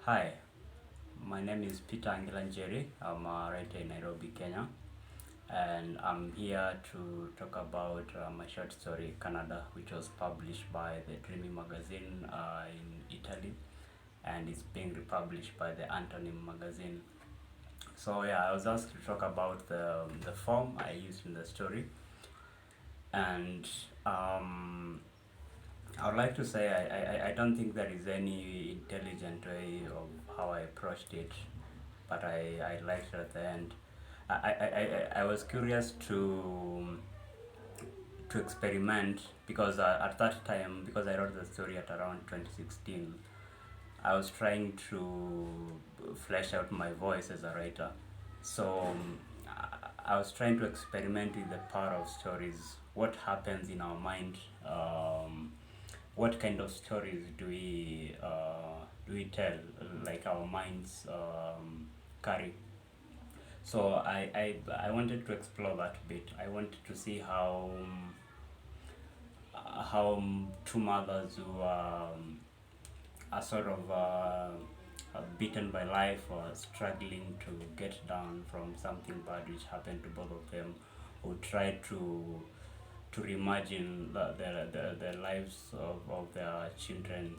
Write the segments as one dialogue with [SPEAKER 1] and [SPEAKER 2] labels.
[SPEAKER 1] Hi, my name is Peter Ngila Njery. I'm a writer in Nairobi, Kenya, and I'm here to talk about my short story Canada, which was published by the Dreamy magazine in Italy, and it's being republished by the Antonym magazine. So yeah, I was asked to talk about the form I used in the story, and I would like to say I don't think there is any intelligent way of how I approached it, but I liked it at the end. I was curious to experiment because at that time, because I wrote the story at around 2016, I was trying to flesh out my voice as a writer. So I was trying to experiment with the power of stories. What happens in our mind? What kind of stories do we tell? Like our minds carry. So I wanted to explore that bit. I wanted to see how two mothers who are sort of beaten by life or struggling to get down from something bad which happened to both of them, who try to reimagine the lives of their children.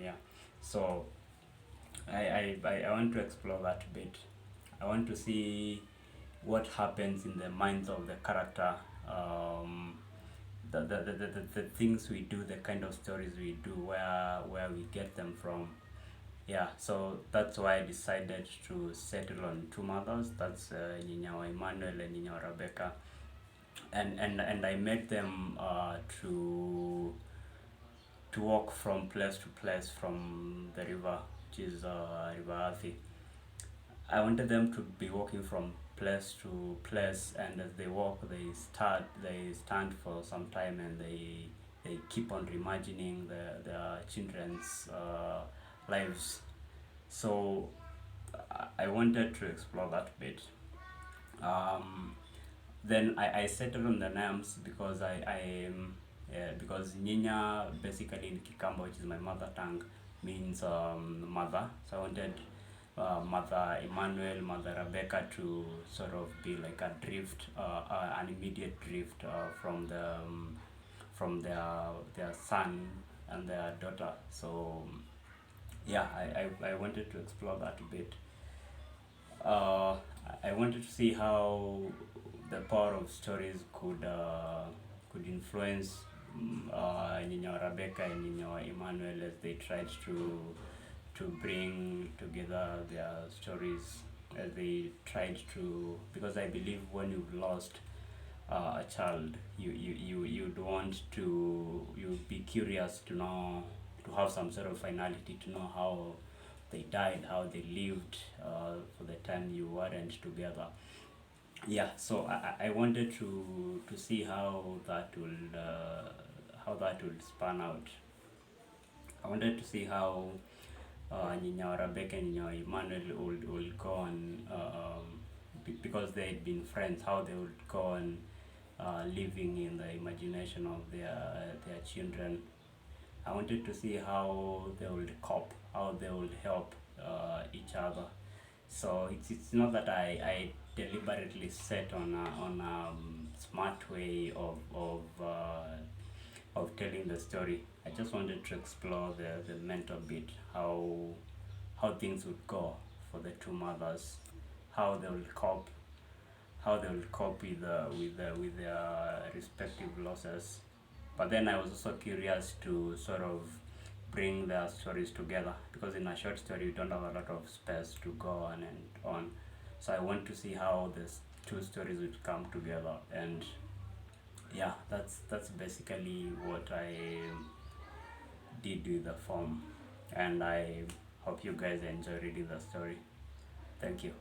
[SPEAKER 1] Yeah. So I want to explore that bit. I want to see what happens in the minds of the character, the things we do, the kind of stories we do, where we get them from. Yeah, so that's why I decided to settle on two mothers. That's Nyawa Emmanuel and Nyawa Rebecca, and I made them to walk from place to place from the river, which is River Athi. I wanted them to be walking from place to place, and as they walk, they stand for some time, and they keep on reimagining their children's lives. So I wanted to explore that bit. Um, then I settled on the names because because Nyinya basically in Kikamba, which is my mother tongue, means mother. So I wanted Mother Emmanuel, Mother Rebecca to sort of be like a drift, an immediate drift from their son and their daughter. So yeah, I wanted to explore that a bit. Uh, I wanted to see how the power of stories could influence Nino Rebecca and Nino Emmanuel as they tried to bring together their stories, as they tried to, because I believe when you've lost a child, you'd want to, you'd be curious to know, to have some sort of finality, to know how they died, how they lived for the time you weren't together. Yeah, so I wanted to see how that will span out. I wanted to see how Nina Rebecca and Nina Emmanuel would go on, because they had been friends, how they would go on living in the imagination of their children. I wanted to see how they would cope, how they would help each other. So it's not that I deliberately set on a smart way of telling the story. I just wanted to explore the mental bit, how things would go for the two mothers, how they will cope, with their respective losses. But then I was also curious to sort of bring their stories together, because in a short story you don't have a lot of space to go on and on. So I want to see how these two stories would come together, and yeah, that's basically what I did with the form, and I hope you guys enjoy reading the story. Thank you.